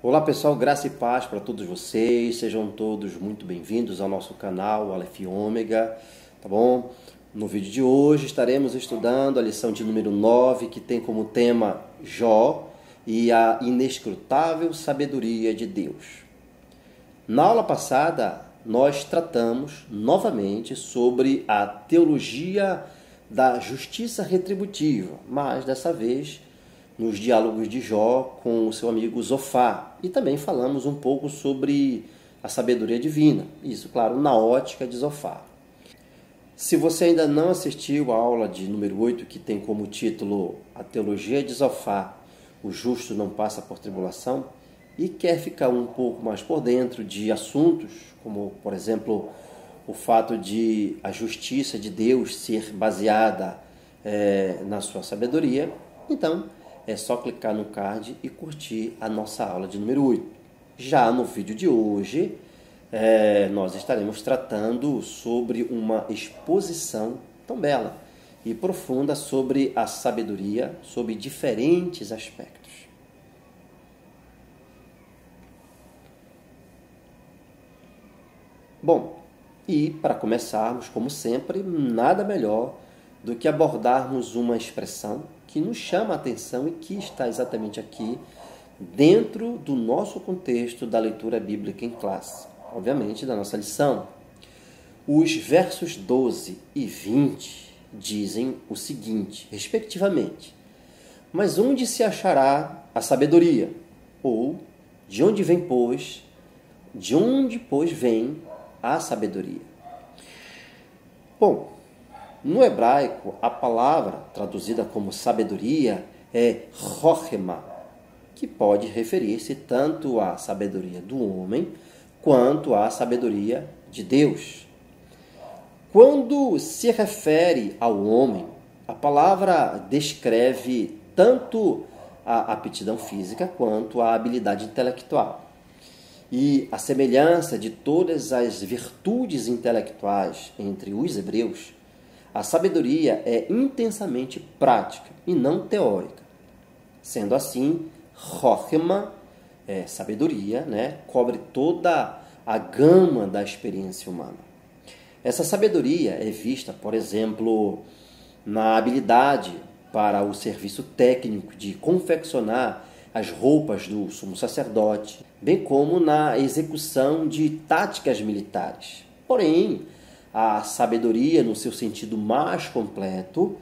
Olá pessoal, graça e paz para todos vocês, sejam todos muito bem-vindos ao nosso canal Aleph Ômega, tá bom? No vídeo de hoje estaremos estudando a lição de número 9, que tem como tema Jó e a inescrutável sabedoria de Deus. Na aula passada, nós tratamos novamente sobre a teologia da justiça retributiva, mas dessa vez nos diálogos de Jó com o seu amigo Zofar. E também falamos um pouco sobre a sabedoria divina, isso, claro, na ótica de Zofar. Se você ainda não assistiu à aula de número 8, que tem como título A Teologia de Zofar, o justo não passa por tribulação, e quer ficar um pouco mais por dentro de assuntos, como, por exemplo, o fato de a justiça de Deus ser baseada na sua sabedoria, então é só clicar no card e curtir a nossa aula de número 8. Já no vídeo de hoje, nós estaremos tratando sobre uma exposição tão bela e profunda sobre a sabedoria, sobre diferentes aspectos. Bom, e para começarmos, como sempre, nada melhor do que abordarmos uma expressão que nos chama a atenção e que está exatamente aqui dentro do nosso contexto da leitura bíblica em classe, obviamente da nossa lição. Os versos 12 e 20 dizem o seguinte, respectivamente: mas onde se achará a sabedoria? Ou de onde pois vem a sabedoria? Bom, no hebraico, a palavra traduzida como sabedoria é chokhmah, que pode referir-se tanto à sabedoria do homem quanto à sabedoria de Deus. Quando se refere ao homem, a palavra descreve tanto a aptidão física quanto a habilidade intelectual. E a semelhança de todas as virtudes intelectuais entre os hebreus, a sabedoria é intensamente prática e não teórica. Sendo assim, chokhmah, sabedoria, cobre toda a gama da experiência humana. Essa sabedoria é vista, por exemplo, na habilidade para o serviço técnico de confeccionar as roupas do sumo sacerdote, bem como na execução de táticas militares. Porém, a sabedoria, no seu sentido mais completo,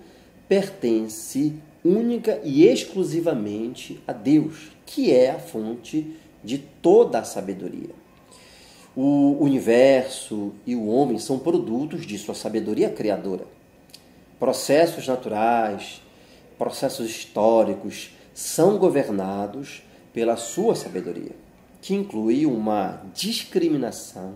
pertence única e exclusivamente a Deus, que é a fonte de toda a sabedoria. O universo e o homem são produtos de sua sabedoria criadora. Processos naturais, processos históricos são governados pela sua sabedoria, que inclui uma discriminação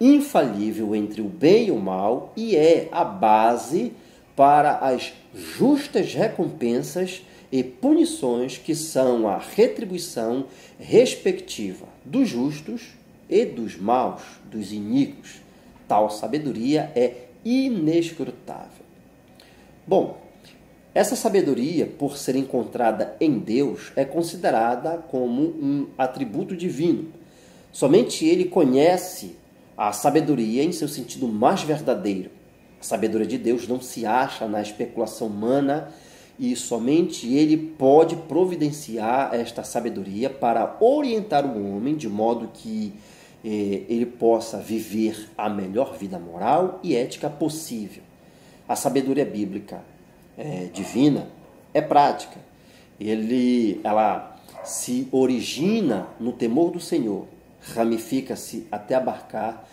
infalível entre o bem e o mal e é a base para as justas recompensas e punições que são a retribuição respectiva dos justos e dos maus, dos iníquos. Tal sabedoria é inescrutável. Bom, essa sabedoria, por ser encontrada em Deus, é considerada como um atributo divino. Somente Ele conhece a sabedoria em seu sentido mais verdadeiro. A sabedoria de Deus não se acha na especulação humana e somente Ele pode providenciar esta sabedoria para orientar o homem de modo que ele possa viver a melhor vida moral e ética possível. A sabedoria bíblica divina é prática. Ela se origina no temor do Senhor, ramifica-se até abarcar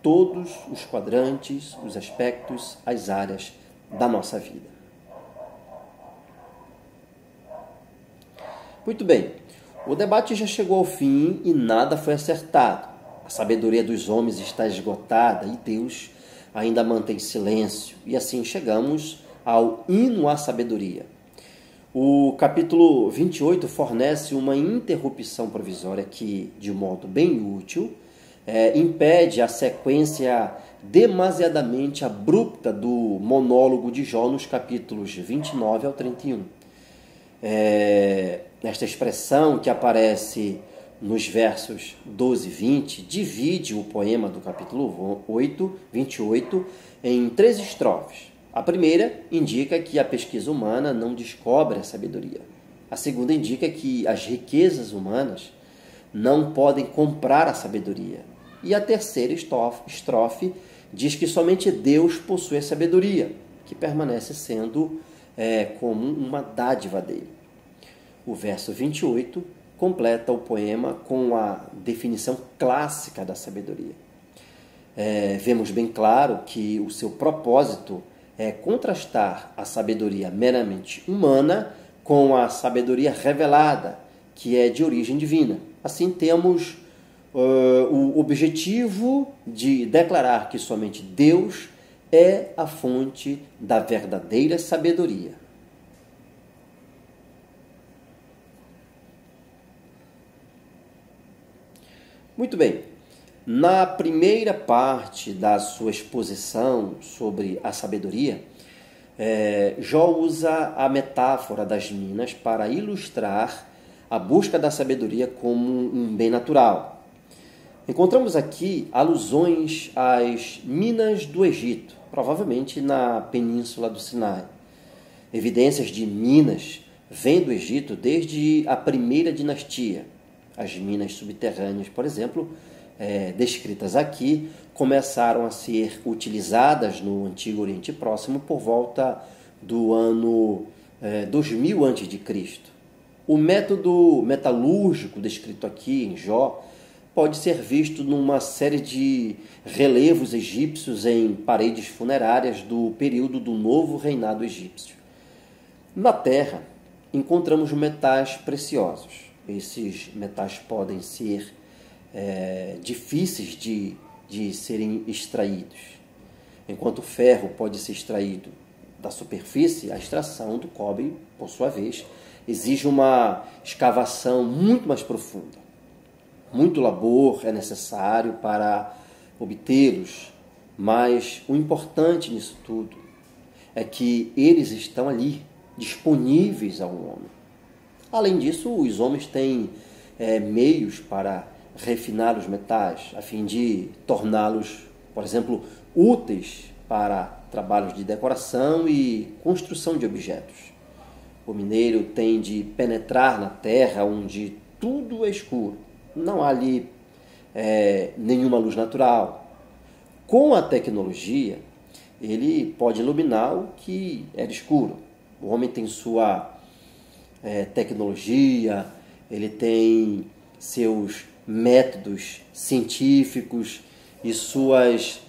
todos os quadrantes, os aspectos, as áreas da nossa vida. Muito bem, o debate já chegou ao fim e nada foi acertado. A sabedoria dos homens está esgotada e Deus ainda mantém silêncio. E assim chegamos ao hino à sabedoria. O capítulo 28 fornece uma interrupção provisória que, de modo bem útil, impede a sequência demasiadamente abrupta do monólogo de Jó nos capítulos 29 ao 31. Esta expressão que aparece nos versos 12 e 20, divide o poema do capítulo 28 em 3 estrofes. A primeira indica que a pesquisa humana não descobre a sabedoria. A segunda indica que as riquezas humanas não podem comprar a sabedoria. E a terceira estrofe diz que somente Deus possui a sabedoria, que permanece sendo como uma dádiva dele. O verso 28 completa o poema com a definição clássica da sabedoria. Vemos bem claro que o seu propósito é contrastar a sabedoria meramente humana com a sabedoria revelada, que é de origem divina. Assim, temos o objetivo de declarar que somente Deus é a fonte da verdadeira sabedoria. Muito bem. Na primeira parte da sua exposição sobre a sabedoria, Jó usa a metáfora das minas para ilustrar a busca da sabedoria como um bem natural. Encontramos aqui alusões às minas do Egito, provavelmente na península do Sinai. Evidências de minas vêm do Egito desde a primeira dinastia. As minas subterrâneas, por exemplo, descritas aqui, começaram a ser utilizadas no Antigo Oriente Próximo por volta do ano 2000 a.C. O método metalúrgico descrito aqui em Jó pode ser visto numa série de relevos egípcios em paredes funerárias do período do novo reinado egípcio. Na terra, encontramos metais preciosos. Esses metais podem ser difíceis de serem extraídos. Enquanto o ferro pode ser extraído da superfície, a extração do cobre, por sua vez, exige uma escavação muito mais profunda. Muito labor é necessário para obtê-los, mas o importante nisso tudo é que eles estão ali, disponíveis ao homem. Além disso, os homens têm meios para refinar os metais, a fim de torná-los, por exemplo, úteis para trabalhos de decoração e construção de objetos. O mineiro tem de penetrar na terra onde tudo é escuro. Não há ali nenhuma luz natural. Com a tecnologia, ele pode iluminar o que era escuro. O homem tem sua tecnologia, ele tem seus métodos científicos e suas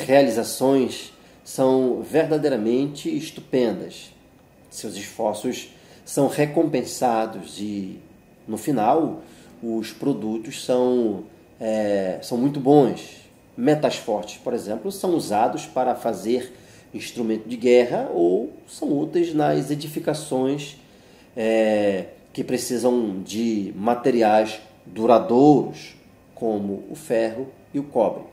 realizações são verdadeiramente estupendas. Seus esforços são recompensados e, no final, os produtos são muito bons. Metais fortes, por exemplo, são usados para fazer instrumento de guerra ou são úteis nas edificações que precisam de materiais duradouros, como o ferro e o cobre.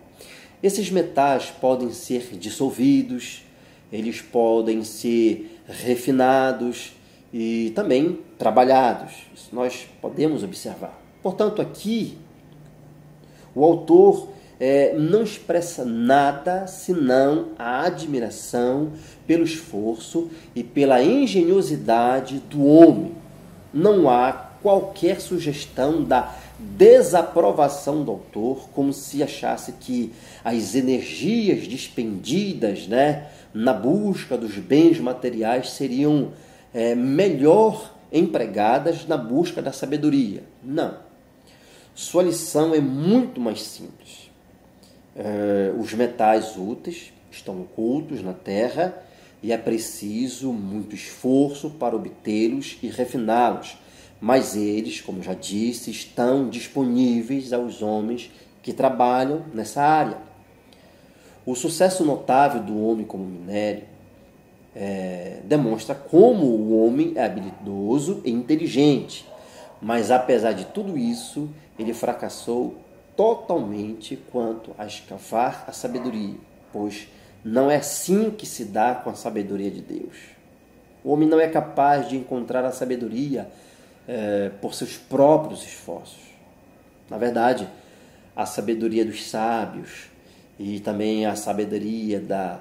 Esses metais podem ser dissolvidos, eles podem ser refinados e também trabalhados. Isso nós podemos observar. Portanto, aqui, o autor não expressa nada senão a admiração pelo esforço e pela engenhosidade do homem. Não há qualquer sugestão da desaprovação do autor, como se achasse que as energias despendidas na busca dos bens materiais seriam melhor empregadas na busca da sabedoria. Não. Sua lição é muito mais simples. Os metais úteis estão ocultos na terra e é preciso muito esforço para obtê-los e refiná-los. Mas eles, como já disse, estão disponíveis aos homens que trabalham nessa área. O sucesso notável do homem como minério demonstra como o homem é habilidoso e inteligente. Mas, apesar de tudo isso, ele fracassou totalmente quanto a escavar a sabedoria, pois não é assim que se dá com a sabedoria de Deus. O homem não é capaz de encontrar a sabedoria por seus próprios esforços. Na verdade, a sabedoria dos sábios e também a sabedoria da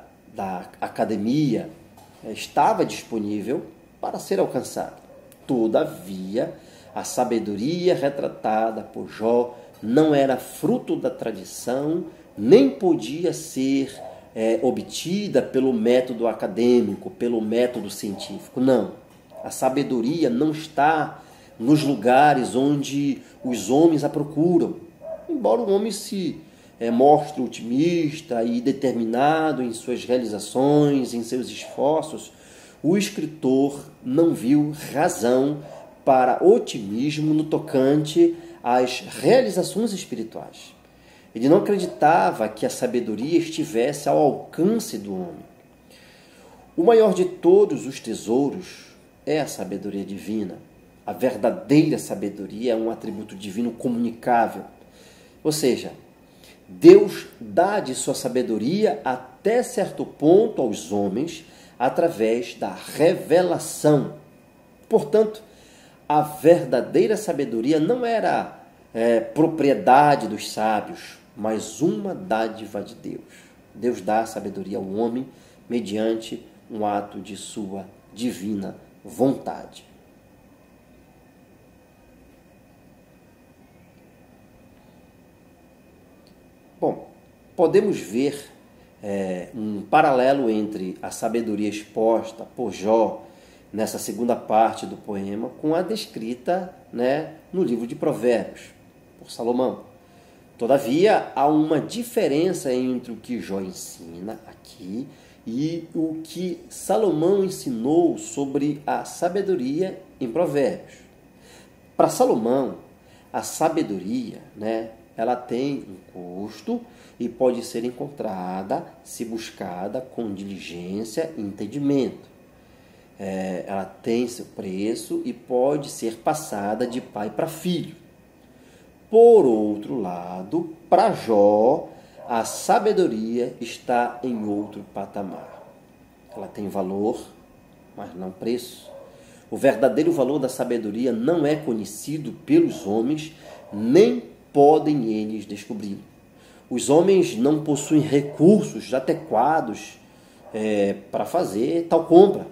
academia estava disponível para ser alcançada. Todavia, a sabedoria retratada por Jó não era fruto da tradição, nem podia ser obtida pelo método acadêmico, pelo método científico. Não. A sabedoria não está nos lugares onde os homens a procuram. Embora o homem se mostre otimista e determinado em suas realizações, em seus esforços, o escritor não viu razão para otimismo no tocante às realizações espirituais. Ele não acreditava que a sabedoria estivesse ao alcance do homem. O maior de todos os tesouros é a sabedoria divina. A verdadeira sabedoria é um atributo divino comunicável. Ou seja, Deus dá de sua sabedoria até certo ponto aos homens através da revelação. Portanto, a verdadeira sabedoria não era propriedade dos sábios, mas uma dádiva de Deus. Deus dá a sabedoria ao homem mediante um ato de sua divina vontade. Bom, podemos ver um paralelo entre a sabedoria exposta por Jó nessa segunda parte do poema com a descrita no livro de Provérbios, por Salomão. Todavia, há uma diferença entre o que Jó ensina aqui e o que Salomão ensinou sobre a sabedoria em Provérbios. Para Salomão, a sabedoria, ela tem um custo e pode ser encontrada se buscada com diligência e entendimento. Ela tem seu preço e pode ser passada de pai para filho. Por outro lado, para Jó, a sabedoria está em outro patamar. Ela tem valor, mas não preço. O verdadeiro valor da sabedoria não é conhecido pelos homens, nem podem eles descobrir. Os homens não possuem recursos adequados para fazer tal compra.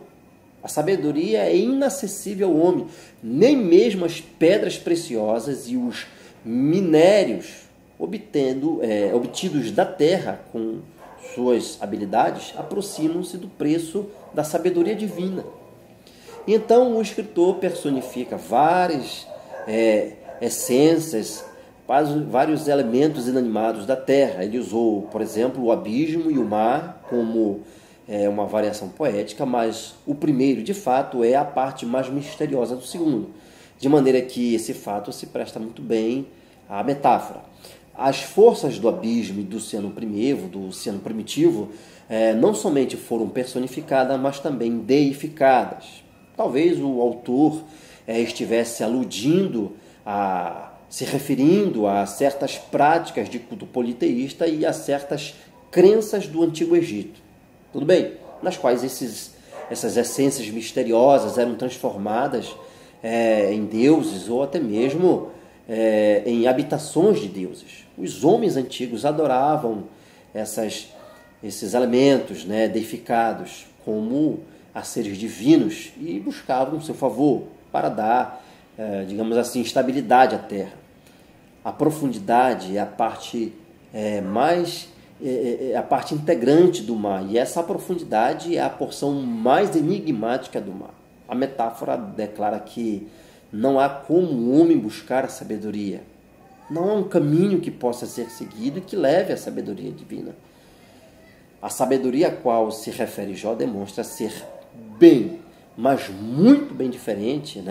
A sabedoria é inacessível ao homem. Nem mesmo as pedras preciosas e os minérios obtidos da terra com suas habilidades aproximam-se do preço da sabedoria divina. Então o escritor personifica várias essências, vários elementos inanimados da terra. Ele usou, por exemplo, o abismo e o mar como uma variação poética, mas o primeiro, de fato, é a parte mais misteriosa do segundo, de maneira que esse fato se presta muito bem à metáfora. As forças do abismo e do oceano primitivo, não somente foram personificadas, mas também deificadas. Talvez o autor estivesse se referindo a certas práticas de culto politeísta e a certas crenças do Antigo Egito. Tudo bem? Nas quais essas essências misteriosas eram transformadas em deuses ou até mesmo em habitações de deuses. Os homens antigos adoravam esses elementos deificados como a seres divinos e buscavam seu favor para dar, digamos assim, estabilidade à terra. A profundidade é a parte a parte integrante do mar, e essa profundidade é a porção mais enigmática do mar. A metáfora declara que não há como o homem buscar a sabedoria. Não há um caminho que possa ser seguido e que leve à sabedoria divina. A sabedoria a qual se refere Jó demonstra ser bem, mas muito bem diferente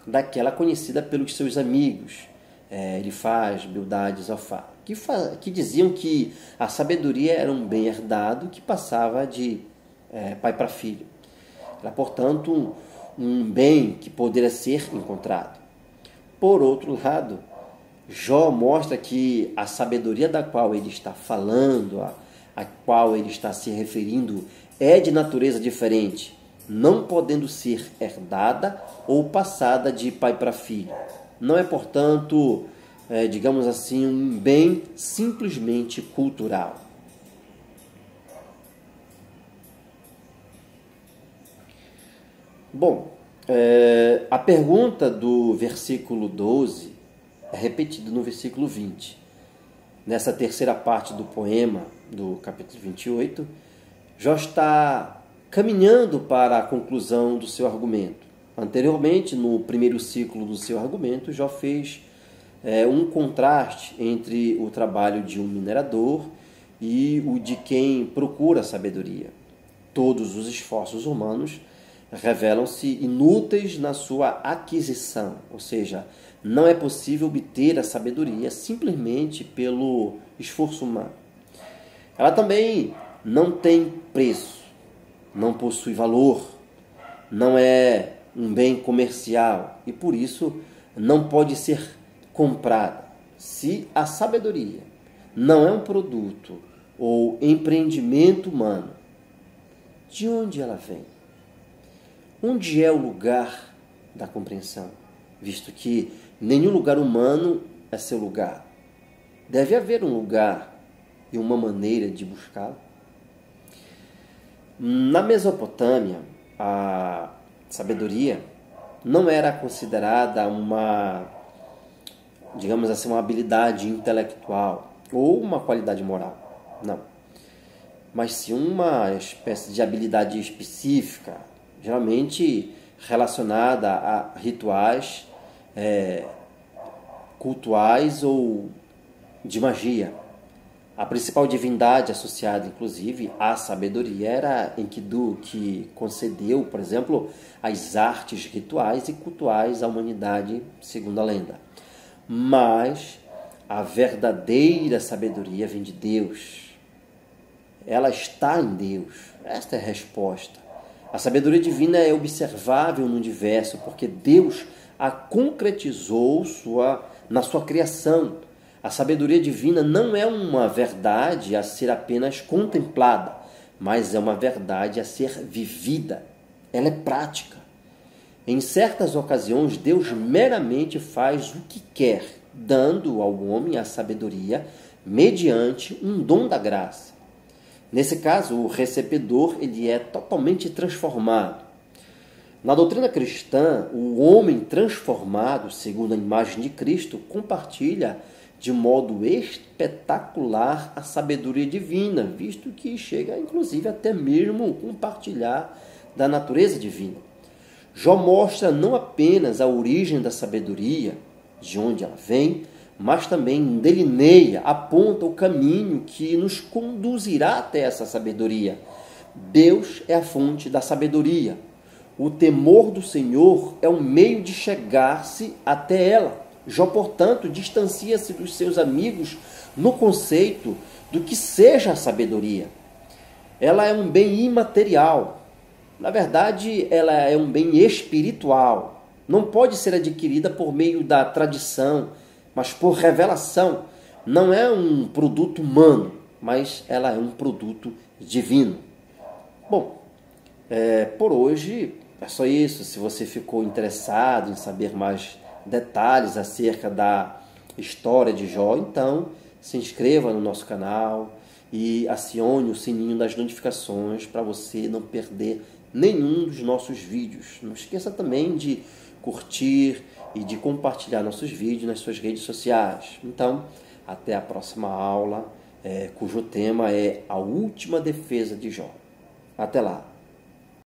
daquela conhecida pelos seus amigos, Elifaz, Bildade e Zofar, que diziam que a sabedoria era um bem herdado que passava de pai para filho. Era, portanto, um bem que poderia ser encontrado. Por outro lado, Jó mostra que a sabedoria da qual ele está falando, a qual ele está se referindo, é de natureza diferente, não podendo ser herdada ou passada de pai para filho. Não é, portanto, digamos assim, um bem simplesmente cultural. Bom, a pergunta do versículo 12 é repetida no versículo 20. Nessa terceira parte do poema, do capítulo 28, Jó está caminhando para a conclusão do seu argumento. Anteriormente, no primeiro ciclo do seu argumento, Jó fez um contraste entre o trabalho de um minerador e o de quem procura sabedoria. Todos os esforços humanos revelam-se inúteis na sua aquisição, ou seja, não é possível obter a sabedoria simplesmente pelo esforço humano. Ela também não tem preço, não possui valor, não é um bem comercial e por isso não pode ser comprada. Se a sabedoria não é um produto ou empreendimento humano, de onde ela vem? Onde é o lugar da compreensão? Visto que nenhum lugar humano é seu lugar. Deve haver um lugar e uma maneira de buscá-lo. Na Mesopotâmia, a sabedoria não era considerada uma, digamos assim, uma habilidade intelectual ou uma qualidade moral. Não. Mas sim uma espécie de habilidade específica, geralmente relacionada a rituais cultuais ou de magia. A principal divindade associada, inclusive, à sabedoria era Enkidu, que concedeu, por exemplo, as artes rituais e cultuais à humanidade, segundo a lenda. Mas a verdadeira sabedoria vem de Deus. Ela está em Deus. Esta é a resposta. A sabedoria divina é observável no universo porque Deus a concretizou na sua criação. A sabedoria divina não é uma verdade a ser apenas contemplada, mas é uma verdade a ser vivida. Ela é prática. Em certas ocasiões, Deus meramente faz o que quer, dando ao homem a sabedoria mediante um dom da graça. Nesse caso, o recebedor ele é totalmente transformado. Na doutrina cristã, o homem transformado, segundo a imagem de Cristo, compartilha de modo espetacular a sabedoria divina, visto que chega, inclusive, até mesmo compartilhar da natureza divina. Jó mostra não apenas a origem da sabedoria, de onde ela vem, mas também delineia, aponta o caminho que nos conduzirá até essa sabedoria. Deus é a fonte da sabedoria. O temor do Senhor é o meio de chegar-se até ela. Jó, portanto, distancia-se dos seus amigos no conceito do que seja a sabedoria. Ela é um bem imaterial. Na verdade, ela é um bem espiritual. Não pode ser adquirida por meio da tradição, mas por revelação. Não é um produto humano, mas ela é um produto divino. Bom, por hoje é só isso. Se você ficou interessado em saber mais detalhes acerca da história de Jó, então se inscreva no nosso canal e acione o sininho das notificações para você não perder nenhum dos nossos vídeos. Não esqueça também de curtir e de compartilhar nossos vídeos nas suas redes sociais. Então, até a próxima aula, cujo tema é a última defesa de Jó. Até lá!